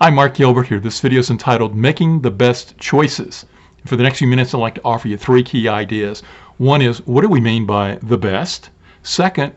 Hi, Mark Gilbert here. This video is entitled Making the Best Choices. For the next few minutes, I'd like to offer you three key ideas. One is, what do we mean by the best? Second,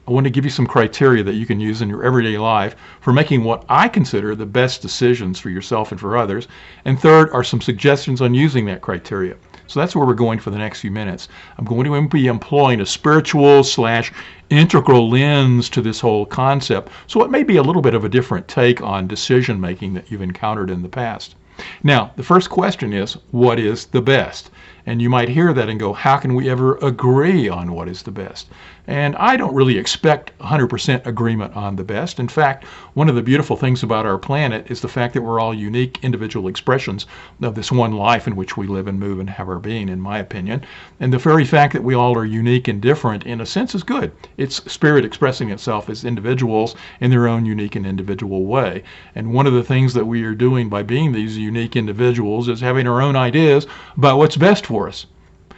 I want to give you some criteria that you can use in your everyday life for making what I consider the best decisions for yourself and for others. And third are some suggestions on using that criteria. So that's where we're going for the next few minutes. I'm going to be employing a spiritual / integral lens to this whole concept, so it may be a little bit of a different take on decision making that you've encountered in the past. Now, the first question is, what is the best? And you might hear that and go, how can we ever agree on what is the best? And I don't really expect 100% agreement on the best. In fact, one of the beautiful things about our planet is the fact that we're all unique individual expressions of this one life in which we live and move and have our being, in my opinion. And the very fact that we all are unique and different, in a sense, is good. It's spirit expressing itself as individuals in their own unique and individual way. And one of the things that we are doing by being these unique individuals is having our own ideas about what's best for us.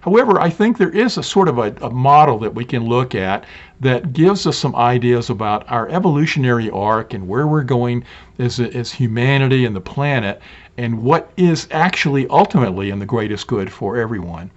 However, I think there is a sort of a model that we can look at that gives us some ideas about our evolutionary arc and where we're going as humanity and the planet, and what is actually ultimately in the greatest good for everyone.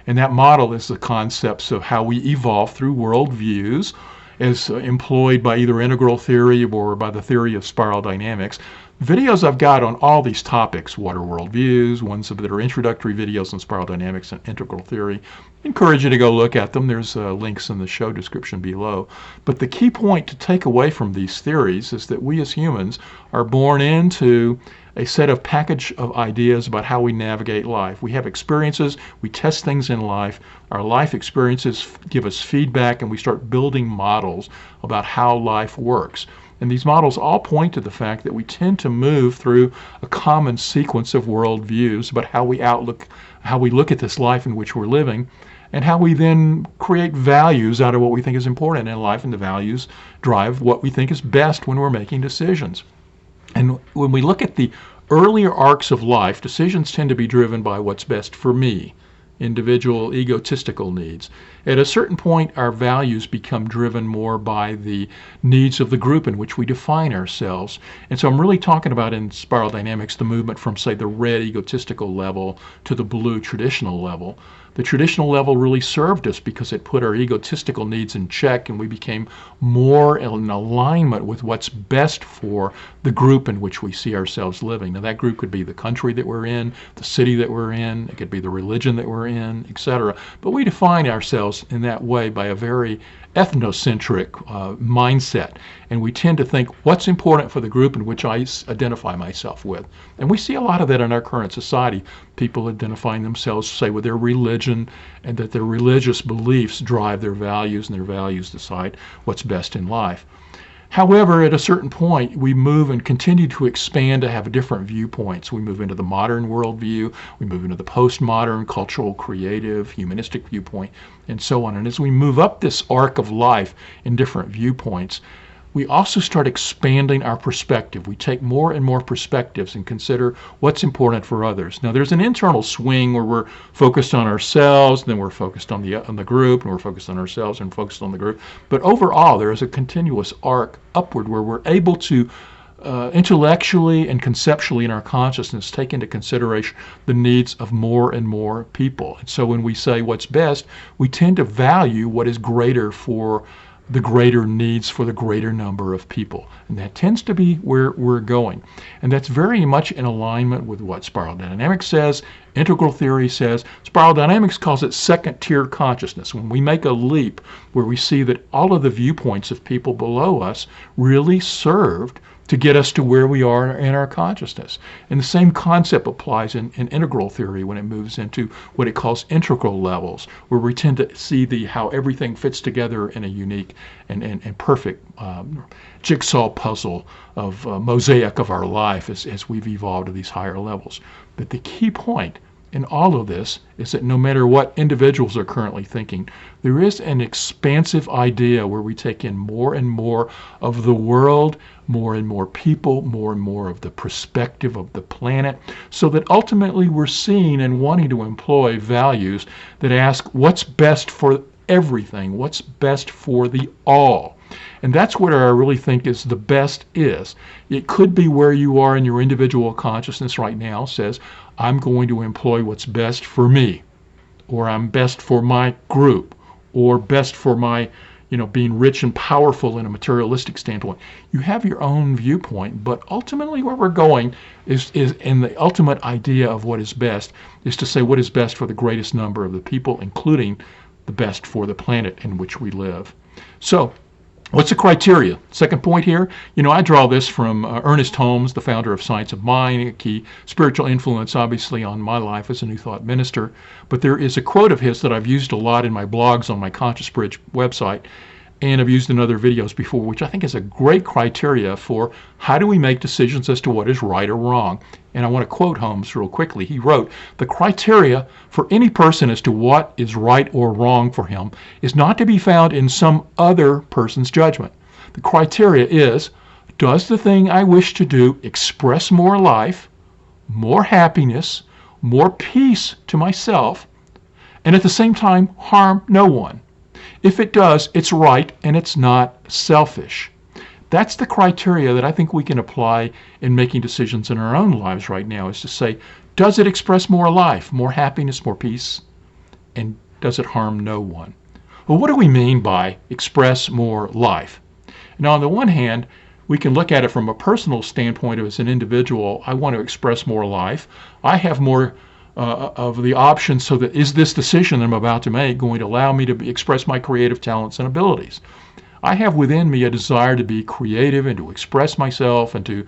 And that model is the concepts of how we evolve through worldviews, as employed by either integral theory or by the theory of spiral dynamics. Videos I've got on all these topics, what are worldviews, ones that are introductory videos on spiral dynamics and integral theory. I encourage you to go look at them. There's links in the show description below. But the key point to take away from these theories is that we as humans are born into a set of package of ideas about how we navigate life. We have experiences, we test things in life, our life experiences give us feedback, and we start building models about how life works. And these models all point to the fact that we tend to move through a common sequence of worldviews about how we look at this life in which we're living, and how we then create values out of what we think is important in life, and the values drive what we think is best when we're making decisions. And when we look at the earlier arcs of life, decisions tend to be driven by what's best for me, individual egotistical needs. At a certain point, our values become driven more by the needs of the group in which we define ourselves. And so I'm really talking about in spiral dynamics the movement from, say, the red egotistical level to the blue traditional level. The traditional level really served us because it put our egotistical needs in check, and we became more in alignment with what's best for the group in which we see ourselves living. Now, that group could be the country that we're in, the city that we're in, it could be the religion that we're in, etc. But we define ourselves in that way by a very ethnocentric mindset, and we tend to think what's important for the group in which I identify myself with. And we see a lot of that in our current society. People identifying themselves, say, with their religion, and that their religious beliefs drive their values, and their values decide what's best in life. However, at a certain point, we move and continue to expand to have different viewpoints. We move into the modern worldview, we move into the postmodern, cultural, creative, humanistic viewpoint, and so on. And as we move up this arc of life in different viewpoints, we also start expanding our perspective. We take more and more perspectives and consider what's important for others. Now, there's an internal swing where we're focused on ourselves, then we're focused on the group, and we're focused on ourselves and focused on the group. But overall, there is a continuous arc upward where we're able to intellectually and conceptually in our consciousness take into consideration the needs of more and more people. And so when we say what's best, we tend to value what is greater for the greater needs for the greater number of people. And that tends to be where we're going. And that's very much in alignment with what spiral dynamics says, integral theory says. Spiral dynamics calls it second-tier consciousness. When we make a leap where we see that all of the viewpoints of people below us really served to get us to where we are in our consciousness. And the same concept applies in integral theory when it moves into what it calls integral levels, where we tend to see how everything fits together in a unique and perfect jigsaw puzzle of mosaic of our life as we've evolved to these higher levels. But the key point in all of this is that no matter what individuals are currently thinking, there is an expansive idea where we take in more and more of the world, more and more people, more and more of the perspective of the planet, so that ultimately we're seeing and wanting to employ values that ask what's best for everything, what's best for the all. And that's where I really think is the best is. It could be where you are in your individual consciousness right now says, I'm going to employ what's best for me, or I'm best for my group, or best for my, being rich and powerful in a materialistic standpoint. You have your own viewpoint, but ultimately where we're going is in the ultimate idea of what is best is to say what is best for the greatest number of the people, including the best for the planet in which we live. So what's the criteria? Second point here, I draw this from Ernest Holmes, the founder of Science of Mind, a key spiritual influence, obviously, on my life as a New Thought minister. But there is a quote of his that I've used a lot in my blogs on my Conscious Bridge website, and I've used in other videos before, which I think is a great criteria for how do we make decisions as to what is right or wrong. And I want to quote Holmes real quickly. He wrote, "The criteria for any person as to what is right or wrong for him is not to be found in some other person's judgment. The criteria is, does the thing I wish to do express more life, more happiness, more peace to myself, and at the same time harm no one? If it does, it's right and it's not selfish." That's the criteria that I think we can apply in making decisions in our own lives right now, is to say, does it express more life, more happiness, more peace, and does it harm no one? Well, what do we mean by express more life? Now, on the one hand, we can look at it from a personal standpoint as an individual. I want to express more life. I have more of the options, so that is this decision I'm about to make going to allow me to express my creative talents and abilities? I have within me a desire to be creative and to express myself and to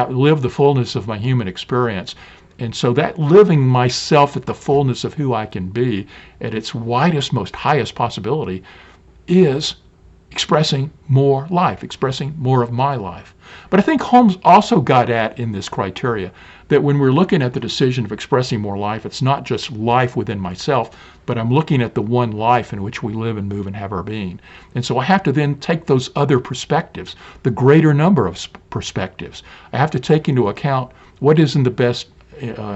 live the fullness of my human experience. And so that living myself at the fullness of who I can be at its widest, most highest possibility is expressing more life, expressing more of my life. But I think Holmes also got at in this criteria that when we're looking at the decision of expressing more life, it's not just life within myself, but I'm looking at the one life in which we live and move and have our being. And so I have to then take those other perspectives, the greater number of perspectives. I have to take into account what is in the best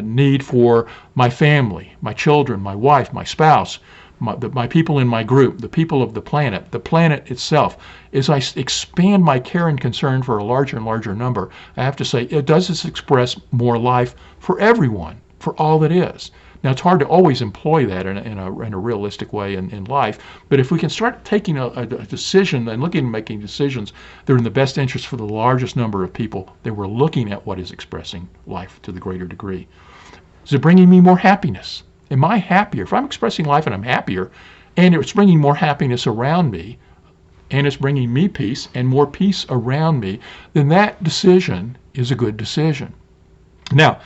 need for my family, my children, my wife, my spouse, my people in my group, the people of the planet itself. As I expand my care and concern for a larger and larger number, I have to say, does this express more life for everyone, for all that is? Now, it's hard to always employ that in a realistic way in life, but if we can start taking a decision and looking at making decisions that are in the best interest for the largest number of people, then we're looking at what is expressing life to the greater degree. Is it bringing me more happiness? Am I happier? If I'm expressing life and I'm happier, and it's bringing more happiness around me, and it's bringing me peace and more peace around me, then that decision is a good decision. Now,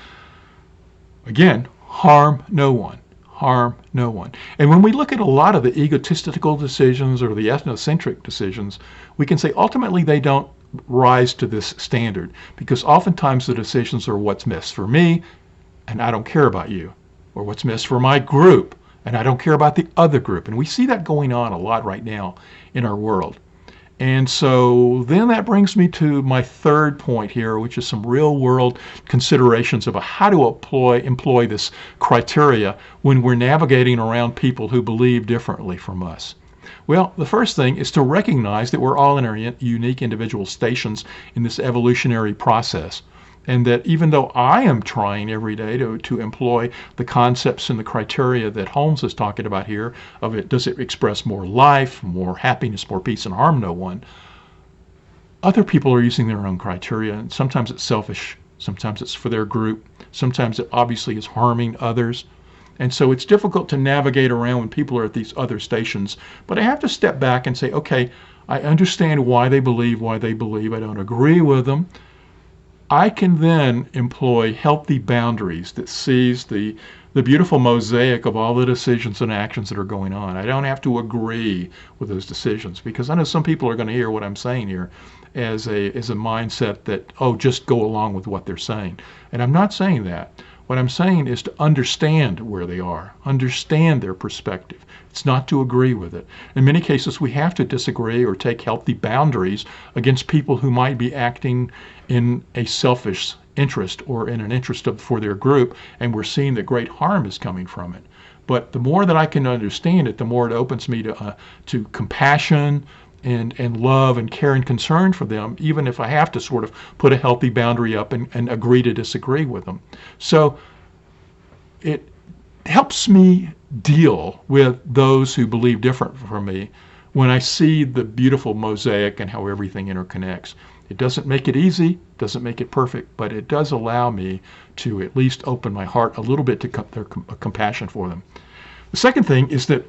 again, harm no one. Harm no one. And when we look at a lot of the egotistical decisions or the ethnocentric decisions, we can say ultimately they don't rise to this standard, because oftentimes the decisions are what's best for me, and I don't care about you. Or what's best for my group, and I don't care about the other group. And we see that going on a lot right now in our world. And so then that brings me to my third point here, which is some real world considerations of how to employ this criteria when we're navigating around people who believe differently from us. Well, the first thing is to recognize that we're all in our unique individual stations in this evolutionary process. And that even though I am trying every day to employ the concepts and the criteria that Holmes is talking about here, of it, does it express more life, more happiness, more peace, and harm no one, other people are using their own criteria. And sometimes it's selfish, sometimes it's for their group, sometimes it obviously is harming others. And so it's difficult to navigate around when people are at these other stations. But I have to step back and say, okay, I understand why they believe. I don't agree with them. I can then employ healthy boundaries that sees the beautiful mosaic of all the decisions and actions that are going on. I don't have to agree with those decisions, because I know some people are going to hear what I'm saying here as a mindset that, oh, just go along with what they're saying. And I'm not saying that. What I'm saying is to understand where they are, understand their perspective. It's not to agree with it. In many cases, we have to disagree or take healthy boundaries against people who might be acting in a selfish interest or in an interest for their group, and we're seeing that great harm is coming from it. But the more that I can understand it, the more it opens me to compassion and love and care and concern for them, even if I have to sort of put a healthy boundary up and agree to disagree with them. So it helps me deal with those who believe different from me when I see the beautiful mosaic and how everything interconnects. It doesn't make it easy, doesn't make it perfect, but it does allow me to at least open my heart a little bit to their compassion for them. The second thing is that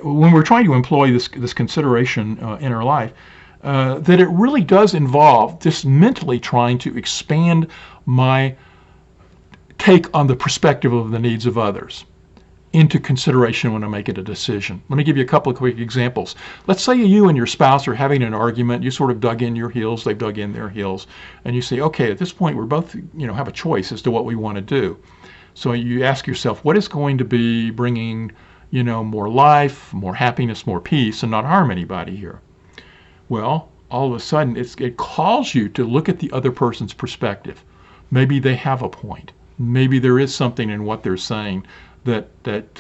when we're trying to employ this consideration in our life, that it really does involve just mentally trying to expand my take on the perspective of the needs of others into consideration when I'm making a decision. Let me give you a couple of quick examples. Let's say you and your spouse are having an argument. You sort of dug in your heels, they've dug in their heels, and you say, okay, at this point we're both, have a choice as to what we want to do. So you ask yourself, what is going to be bringing, more life, more happiness, more peace, and not harm anybody here? Well, all of a sudden it calls you to look at the other person's perspective. Maybe they have a point. Maybe there is something in what they're saying that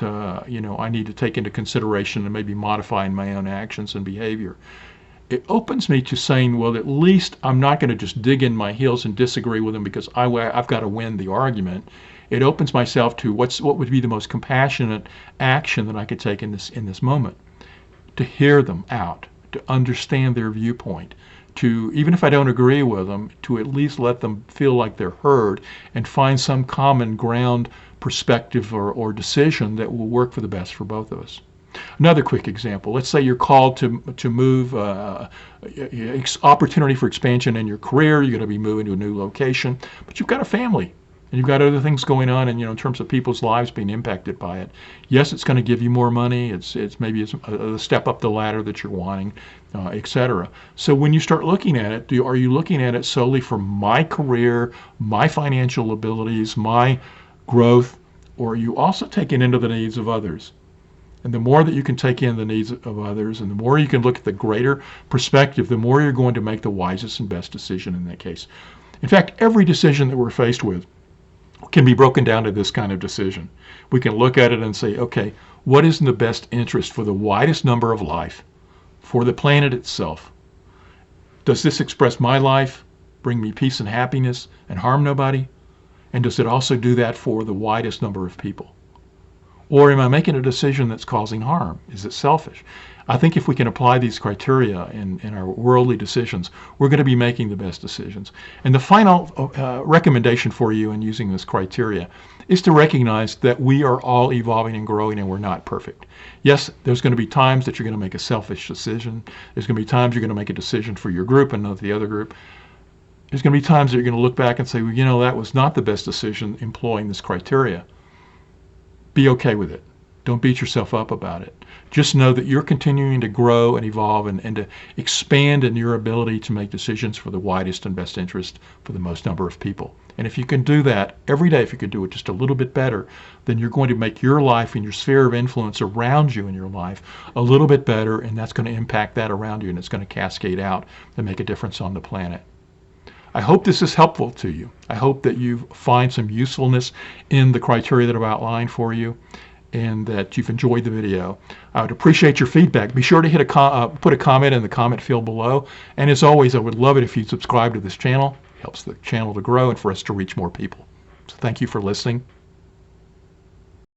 I need to take into consideration and maybe modify in my own actions and behavior. It opens me to saying, well, at least I'm not going to just dig in my heels and disagree with them because I've got to win the argument. It opens myself to what would be the most compassionate action that I could take in this moment, to hear them out, to understand their viewpoint, to, even if I don't agree with them, to at least let them feel like they're heard and find some common ground perspective or decision that will work for the best for both of us. Another quick example. Let's say you're called to move, opportunity for expansion in your career. You're going to be moving to a new location, but you've got a family and you've got other things going on, and in terms of people's lives being impacted by it. Yes, it's going to give you more money. It's maybe a step up the ladder that you're wanting, etc. So when you start looking at it, are you looking at it solely for my career, my financial abilities, my growth, or are you also taking into the needs of others? And the more that you can take in the needs of others, and the more you can look at the greater perspective, the more you're going to make the wisest and best decision in that case. In fact, every decision that we're faced with can be broken down to this kind of decision. We can look at it and say, okay, what is in the best interest for the widest number of life, for the planet itself? Does this express my life, bring me peace and happiness, and harm nobody? And does it also do that for the widest number of people? Or am I making a decision that's causing harm? Is it selfish? I think if we can apply these criteria in our worldly decisions, we're going to be making the best decisions. And the final recommendation for you in using this criteria is to recognize that we are all evolving and growing and we're not perfect. Yes, there's going to be times that you're going to make a selfish decision. There's going to be times you're going to make a decision for your group and not the other group. There's going to be times that you're going to look back and say, well, that was not the best decision employing this criteria. Be okay with it. Don't beat yourself up about it. Just know that you're continuing to grow and evolve and to expand in your ability to make decisions for the widest and best interest for the most number of people. And if you can do that every day, if you can do it just a little bit better, then you're going to make your life and your sphere of influence around you in your life a little bit better, and that's going to impact that around you, and it's going to cascade out and make a difference on the planet. I hope this is helpful to you. I hope that you find some usefulness in the criteria that I've outlined for you, and that you've enjoyed the video. I would appreciate your feedback. Be sure to put a comment in the comment field below. And as always, I would love it if you subscribe to this channel. It helps the channel to grow and for us to reach more people. So thank you for listening.